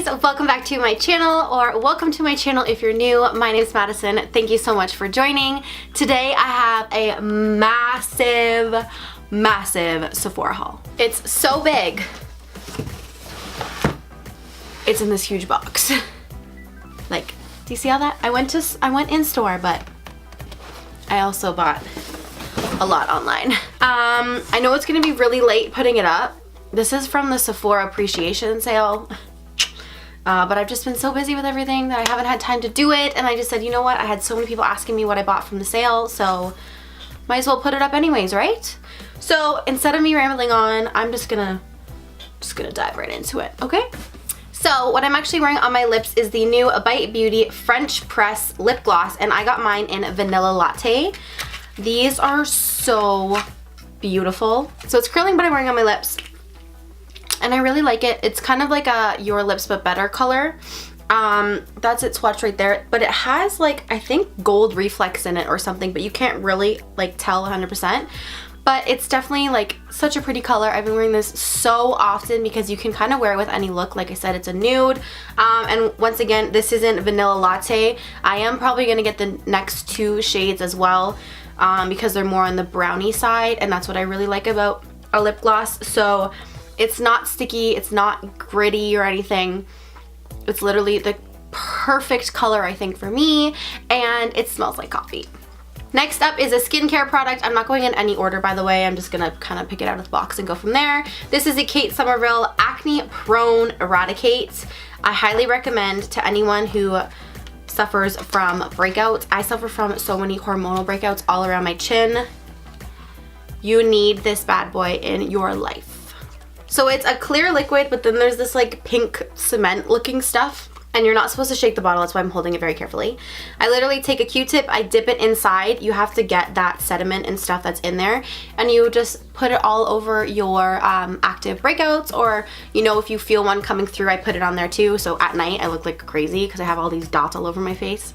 welcome back to my channel, or welcome to my channel if you're new. My name is Madison. Thank you so much for joining. Today I have a massive Sephora haul. It's so big. It's in this huge box. Like, do you see all that? I went in store, but I also bought a lot online. I know it's gonna be really late putting it up. This is from the Sephora appreciation sale. But I've just been so busy with everything that I haven't had time to do it, and I just said, you know what, I had so many people asking me what I bought from the sale, so might as well put it up anyways, right? So instead of me rambling on, I'm just gonna dive right into it, okay? So what I'm actually wearing on my lips is the new Bite Beauty French Press lip gloss, and I got mine in Vanilla Latte. These are so beautiful. So it's curling, but I'm wearing on my lips. And I really like it. It's kind of like a Your Lips But Better color. That's its swatch right there. But it has, like, I think gold reflex in it or something, but you can't really like tell 100%. But it's definitely like such a pretty color. I've been wearing this so often because you can kind of wear it with any look. Like I said, it's a nude. And once again, this isn't Vanilla Latte. I am probably going to get the next two shades as well because they're more on the brownie side, and that's what I really like about a lip gloss. So it's not sticky, it's not gritty or anything. It's literally the perfect color, I think, for me, and it smells like coffee. Next up is a skincare product. I'm not going in any order, by the way. I'm just gonna kind of pick it out of the box and go from there. This is a Kate Somerville Acne Prone Eradicate. I highly recommend to anyone who suffers from breakouts. I suffer from so many hormonal breakouts all around my chin. You need this bad boy in your life. So it's a clear liquid, but then there's this like pink cement looking stuff, and you're not supposed to shake the bottle. That's why I'm holding it very carefully. I literally take a Q-tip, I dip it inside. You have to get that sediment and stuff that's in there, and you just put it all over your active breakouts, or, you know, if you feel one coming through, I put it on there too. So at night I look like crazy because I have all these dots all over my face.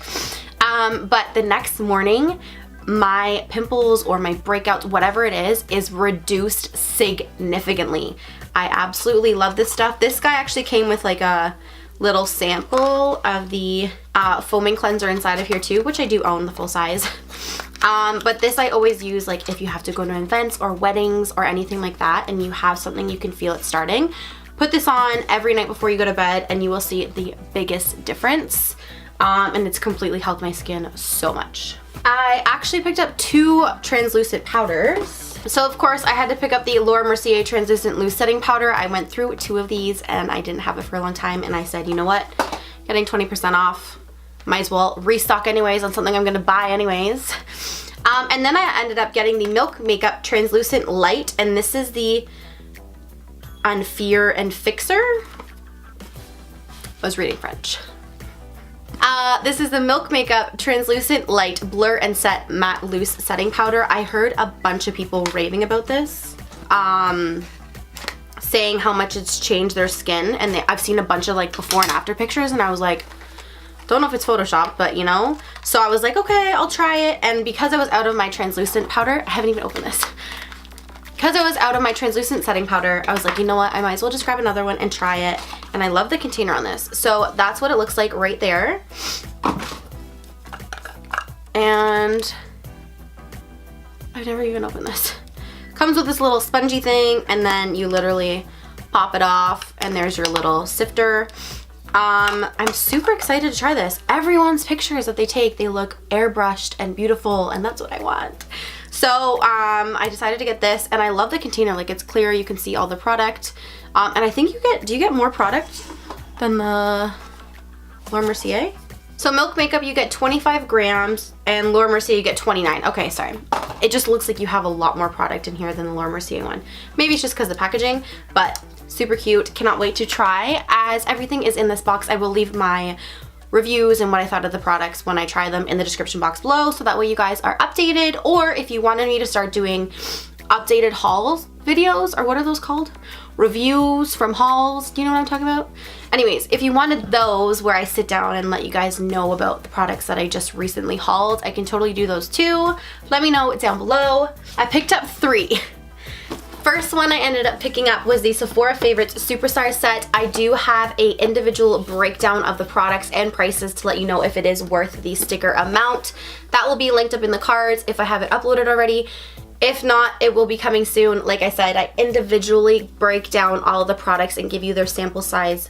But the next morning, my pimples or my breakouts, whatever it is reduced significantly. I absolutely love this stuff. This guy actually came with like a little sample of the foaming cleanser inside of here too, which I do own the full size. But this I always use like if you have to go to events or weddings or anything like that, and you have something you can feel it starting. Put this on every night before you go to bed and you will see the biggest difference. And it's completely helped my skin so much. I actually picked up two translucent powders. So of course I had to pick up the Laura Mercier Translucent Loose Setting Powder. I went through two of these and I didn't have it for a long time, and I said, you know what, getting 20% off, might as well restock anyways on something I'm gonna buy anyways. And then I ended up getting the Milk Makeup Translucent Light, and this is the Unfear and Fixer. I was reading French. This is the Milk Makeup Translucent Light Blur and Set Matte Loose Setting Powder. I heard a bunch of people raving about this, saying how much it's changed their skin, and I've seen a bunch of like before and after pictures, and I was like, don't know if it's Photoshopped, but you know. So I was like, okay, I'll try it. And because I was out of my translucent powder, I haven't even opened this. Because I was out of my translucent setting powder, I was like, you know what, I might as well just grab another one and try it. And I love the container on this. So that's what it looks like right there. And I've never even opened this. Comes with this little spongy thing, and then you literally pop it off, and there's your little sifter. I'm super excited to try this. Everyone's pictures that they take, they look airbrushed and beautiful, and that's what I want. So I decided to get this, and I love the container. Like, it's clear, you can see all the product. And I think do you get more product than the Laura Mercier? So Milk Makeup, you get 25 grams, and Laura Mercier, you get 29. Okay, sorry. It just looks like you have a lot more product in here than the Laura Mercier one. Maybe it's just because of the packaging, but super cute. Cannot wait to try. As everything is in this box, I will leave my reviews and what I thought of the products when I try them in the description box below, so that way you guys are updated. Or if you wanted me to start doing updated hauls videos, or what are those called? Reviews from hauls, do you know what I'm talking about? Anyways, if you wanted those where I sit down and let you guys know about the products that I just recently hauled, I can totally do those too. Let me know down below. I picked up three. first one I ended up picking up was the Sephora Favorites Superstar set. I do have a individual breakdown of the products and prices to let you know if it is worth the sticker amount. That will be linked up in the cards if I haven't uploaded already. If not, it will be coming soon. Like I said, I individually break down all the products and give you their sample size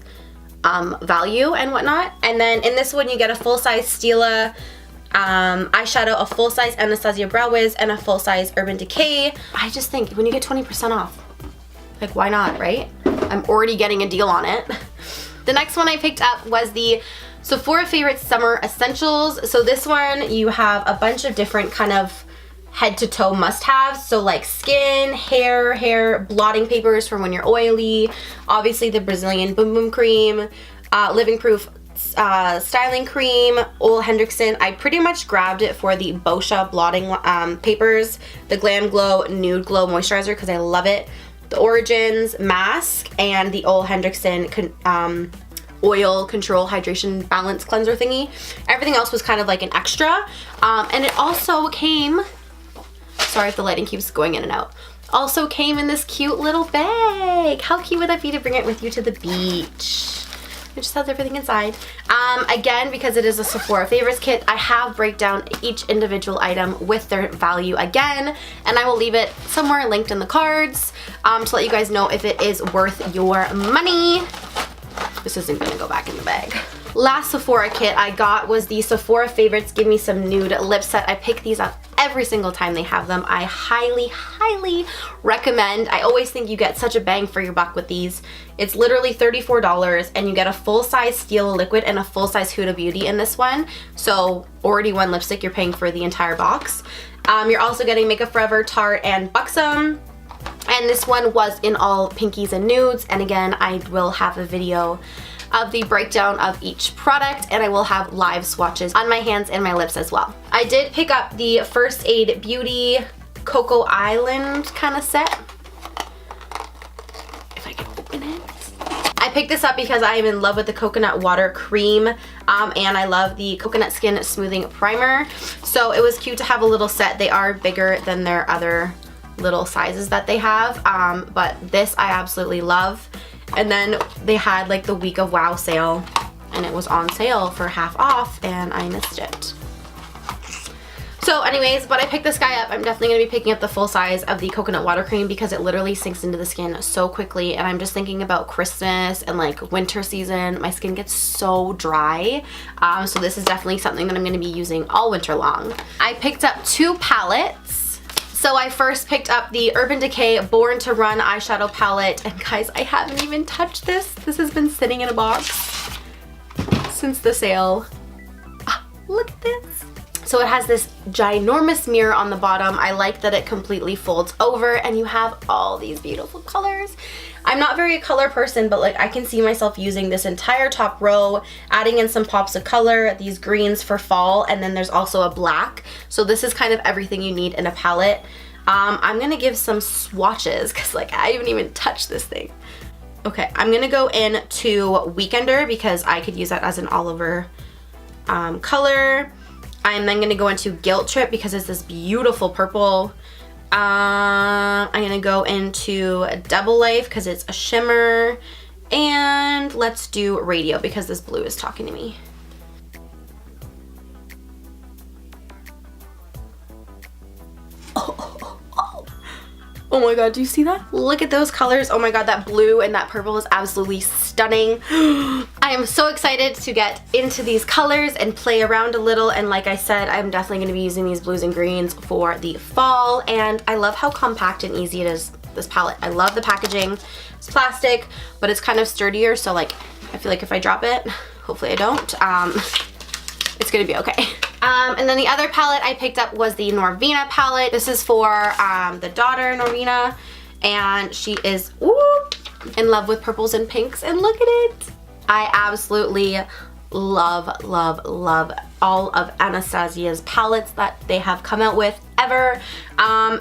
value and whatnot. And then in this one you get a full-size Stila eyeshadow, a full-size Anastasia Brow Wiz, and a full-size Urban Decay. I just think when you get 20% off, like why not, right? I'm already getting a deal on it. The next one I picked up was the Sephora Favorites Summer Essentials. So this one you have a bunch of different kind of head to toe must-haves, so like skin, hair blotting papers from when you're oily, obviously the Brazilian Boom Boom Cream, Living Proof styling cream, Ole Hendrickson. I pretty much grabbed it for the Boscia blotting papers, the Glam Glow Nude Glow Moisturizer because I love it, the Origins mask, and the Ole Hendrickson oil control hydration balance cleanser thingy. Everything else was kind of like an extra, and it also came, sorry if the lighting keeps going in and out, also came in this cute little bag. How cute would that be to bring it with you to the beach? It just has everything inside. Again, because it is a Sephora Favorites kit, I have break down each individual item with their value again, and I will leave it somewhere linked in the cards to let you guys know if it is worth your money. This isn't gonna go back in the bag. Last Sephora kit I got was the Sephora Favorites Give Me Some Nude lip set. I pick these up every single time they have them. I highly recommend. I always think you get such a bang for your buck with these. It's literally $34 and you get a full-size Stila liquid and a full-size Huda Beauty in this one. So already one lipstick, you're paying for the entire box. You're also getting Makeup Forever, Tarte, and Buxom. And this one was in all pinkies and nudes. And again, I will have a video of the breakdown of each product, and I will have live swatches on my hands and my lips as well. I did pick up the First Aid Beauty Cocoa Island kind of set. If I can open it. I picked this up because I am in love with the coconut water cream, and I love the coconut skin smoothing primer. So it was cute to have a little set. They are bigger than their other little sizes that they have, but this I absolutely love. And then they had like the Week of Wow sale, and it was on sale for half off, and I missed it. So anyways, but I picked this guy up. I'm definitely going to be picking up the full size of the coconut water cream because it literally sinks into the skin so quickly, and I'm just thinking about Christmas and like winter season. My skin gets so dry, so this is definitely something that I'm going to be using all winter long. I picked up 2 palettes. So I first picked up the Urban Decay Born to Run eyeshadow palette, and guys, I haven't even touched this. This has been sitting in a box since the sale. Look at this. So it has this ginormous mirror on the bottom. I like that it completely folds over and you have all these beautiful colors. I'm not very a color person, but like I can see myself using this entire top row, adding in some pops of color, these greens for fall, and then there's also a black. So this is kind of everything you need in a palette. I'm gonna give some swatches because like I haven't even touched this thing. Okay, I'm gonna go into Weekender because I could use that as an all over color. I'm then gonna go into Guilt Trip because it's this beautiful purple. I'm gonna go into Double Life because it's a shimmer, and let's do Radio because this blue is talking to me. Oh my god, do you see that? Look at those colors. Oh my god, that blue and that purple is absolutely stunning. I am so excited to get into these colors and play around a little, and like I said, I'm definitely going to be using these blues and greens for the fall, and I love how compact and easy it is, this palette. I love the packaging. It's plastic, but it's kind of sturdier, so like I feel like if I drop it, hopefully I don't, it's gonna be okay. And then the other palette I picked up was the Norvina palette. This is for the daughter, Norvina, and she is in love with purples and pinks, and look at it. I absolutely love all of Anastasia's palettes that they have come out with ever.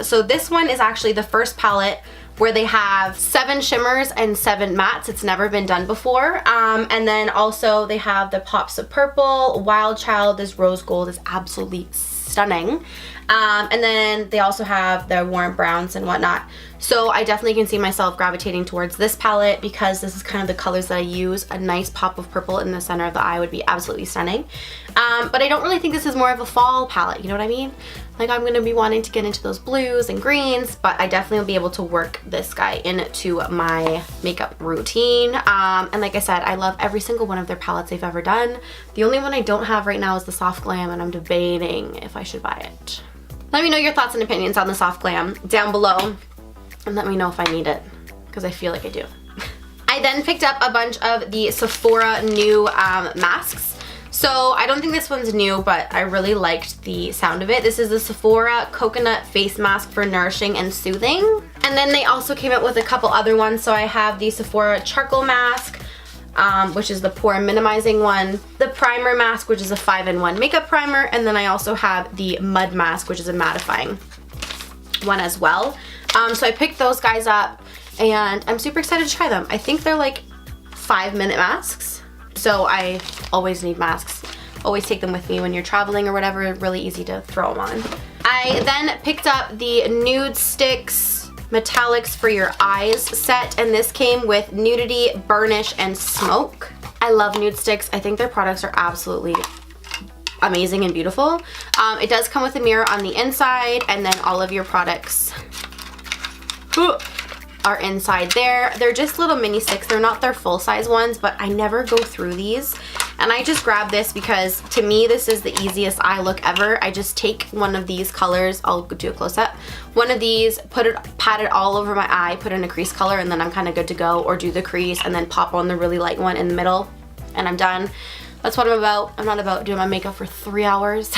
So this one is actually the first palette where they have 7 shimmers and 7 mattes. It's never been done before. And then also they have the pops of purple, Wild Child, this rose gold is absolutely stunning. And then they also have the warm browns and whatnot. So I definitely can see myself gravitating towards this palette because this is kind of the colors that I use. A nice pop of purple in the center of the eye would be absolutely stunning. But I don't really think this is more of a fall palette, you know what I mean? Like I'm gonna be wanting to get into those blues and greens, but I definitely will be able to work this guy into my makeup routine. And like I said, I love every single one of their palettes they've ever done. The only one I don't have right now is the Soft Glam, and I'm debating if I should buy it. Let me know your thoughts and opinions on the Soft Glam down below, and let me know if I need it, because I feel like I do. I then picked up a bunch of the Sephora new masks. So I don't think this one's new, but I really liked the sound of it. This is the Sephora Coconut Face Mask for Nourishing and Soothing. And then they also came out with a couple other ones. So I have the Sephora Charcoal Mask, which is the pore minimizing one, the primer mask, which is a 5-in-1 makeup primer, and then I also have the mud mask, which is a mattifying one as well. So I picked those guys up and I'm super excited to try them. I think they're like 5-minute masks, so I always need masks. Always take them with me when you're traveling or whatever. Really easy to throw them on. I then picked up the Nude Sticks Metallics for Your Eyes set, and this came with Nudity, Burnish, and Smoke. I love Nude Sticks. I think their products are absolutely amazing and beautiful. It does come with a mirror on the inside, and then all of your products are inside there. They're just little mini sticks. They're not their full-size ones, but I never go through these. And I just grabbed this because to me this is the easiest eye look ever. I just take one of these colors, I'll do a close-up, one of these, pat it all over my eye, put in a crease color, and then I'm kind of good to go, or do the crease and then pop on the really light one in the middle, and I'm done. That's what I'm about. I'm not about doing my makeup for 3 hours.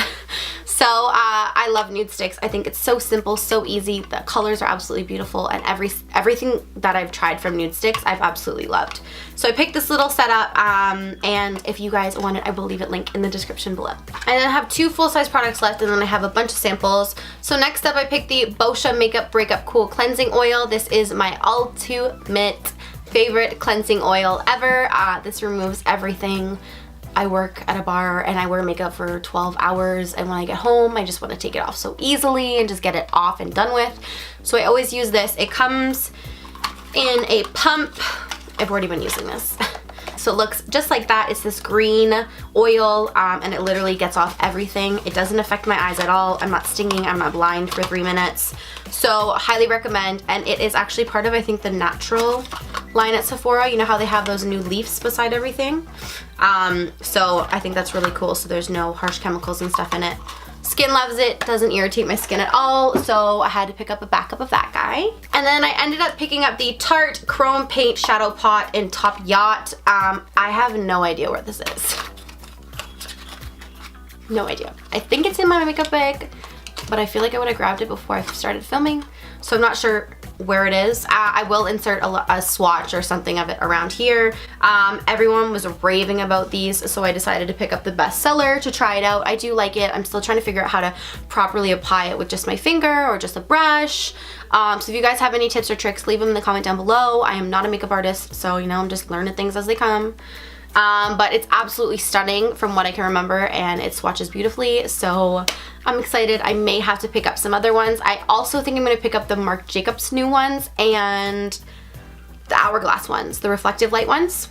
So I love Nude Sticks. I think it's so simple, so easy. The colors are absolutely beautiful, and everything that I've tried from Nude Sticks I've absolutely loved. So I picked this little setup, and if you guys want it, I will leave it link in the description below. And then I have 2 full-size products left, and then I have a bunch of samples. So next up I picked the Boscia Makeup Breakup Cool Cleansing Oil. This is my ultimate favorite cleansing oil ever. This removes everything. I work at a bar and I wear makeup for 12 hours, and when I get home I just want to take it off so easily and just get it off and done with. So I always use this. It comes in a pump. I've already been using this. So it looks just like that. It's this green oil, and it literally gets off everything. It doesn't affect my eyes at all. I'm not stinging, I'm not blind for 3 minutes. So highly recommend, and it is actually part of, I think, the natural line at Sephora. You know how they have those new leaves beside everything? So I think that's really cool. So there's no harsh chemicals and stuff in it. Skin loves it, doesn't irritate my skin at all, so I had to pick up a backup of that guy. And then I ended up picking up the Tarte Chrome Paint Shadow Pot in Top Yacht. I have no idea where this is. No idea. I think it's in my makeup bag, but I feel like I would have grabbed it before I started filming, so I'm not sure where it is. I will insert a swatch or something of it around here. Everyone was raving about these, so I decided to pick up the bestseller to try it out. I do like it. I'm still trying to figure out how to properly apply it with just my finger or just a brush. So if you guys have any tips or tricks, leave them in the comment down below. I am not a makeup artist, so you know, I'm just learning things as they come. But it's absolutely stunning from what I can remember, and it swatches beautifully, so I'm excited. I may have to pick up some other ones. I also think I'm going to pick up the Marc Jacobs new ones and the Hourglass ones, the reflective light ones.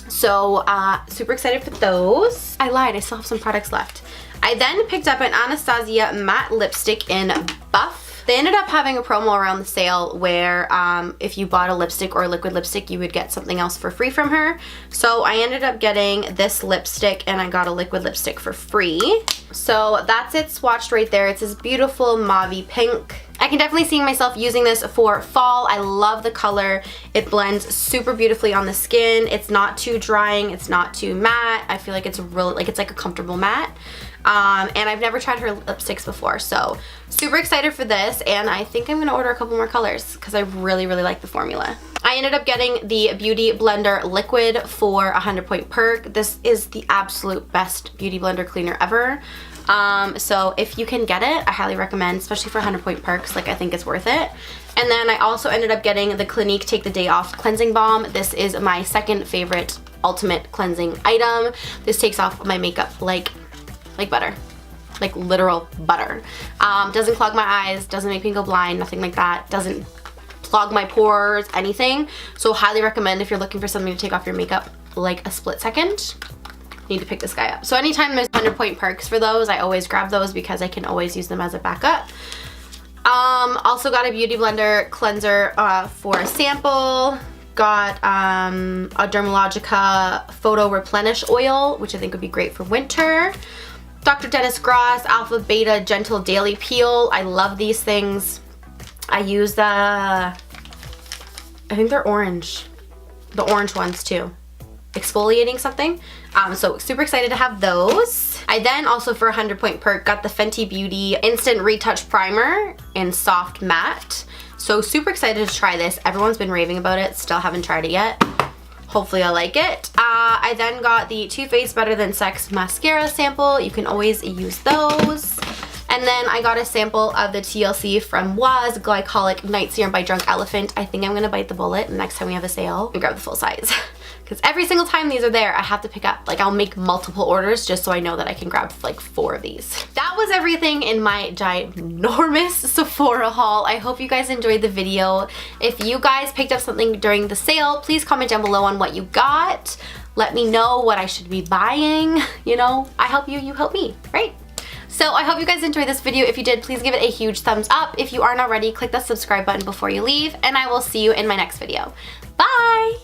So super excited for those. I lied, I still have some products left. I then picked up an Anastasia matte lipstick in Buff. They ended up having a promo around the sale where if you bought a lipstick or a liquid lipstick, you would get something else for free from her. So I ended up getting this lipstick, and I got a liquid lipstick for free. So that's it swatched right there. It's this beautiful mauve-y pink. I can definitely see myself using this for fall. I love the color. It blends super beautifully on the skin. It's not too drying. It's not too matte. I feel like it's really, like, it's like a comfortable matte. And I've never tried her lipsticks before, so super excited for this, and I think I'm gonna order a couple more colors because I really, really like the formula. I ended up getting the Beauty Blender Liquid for 100 Point Perk. This is the absolute best Beauty Blender cleaner ever. So if you can get it, I highly recommend, especially for 100 Point Perks. Like, I think it's worth it. And then I also ended up getting the Clinique Take the Day Off Cleansing Balm. This is my second favorite ultimate cleansing item. This takes off my makeup like butter. like literal butter. Doesn't clog my eyes, doesn't make me go blind, nothing like that. Doesn't clog my pores, anything. So highly recommend if you're looking for something to take off your makeup like a split second. Need to pick this guy up. So anytime there's 100-point perks for those, I always grab those because I can always use them as a backup. Also got a Beauty Blender cleanser for a sample. Got a Dermalogica Photo Replenish Oil, which I think would be great for winter. Dr. Dennis Gross Alpha Beta Gentle Daily Peel. I love these things. I use I think they're orange. The orange ones too. Exfoliating something. So super excited to have those. I then also for a 100-point perk got the Fenty Beauty Instant Retouch Primer in Soft Matte. So super excited to try this. Everyone's been raving about it. Still haven't tried it yet. Hopefully I like it. I then got the Too Faced Better Than Sex mascara sample. You can always use those. And then I got a sample of the TLC from Was Glycolic Night Serum by Drunk Elephant. I think I'm gonna bite the bullet next time we have a sale and grab the full size. Because every single time these are there, I have to pick up. Like, I'll make multiple orders just so I know that I can grab like 4 of these. That was everything in my ginormous Sephora haul. I hope you guys enjoyed the video. If you guys picked up something during the sale, please comment down below on what you got. Let me know what I should be buying. You know, I help you, you help me, right? So I hope you guys enjoyed this video. If you did, please give it a huge thumbs up. If you aren't already, click that subscribe button before you leave, and I will see you in my next video. Bye!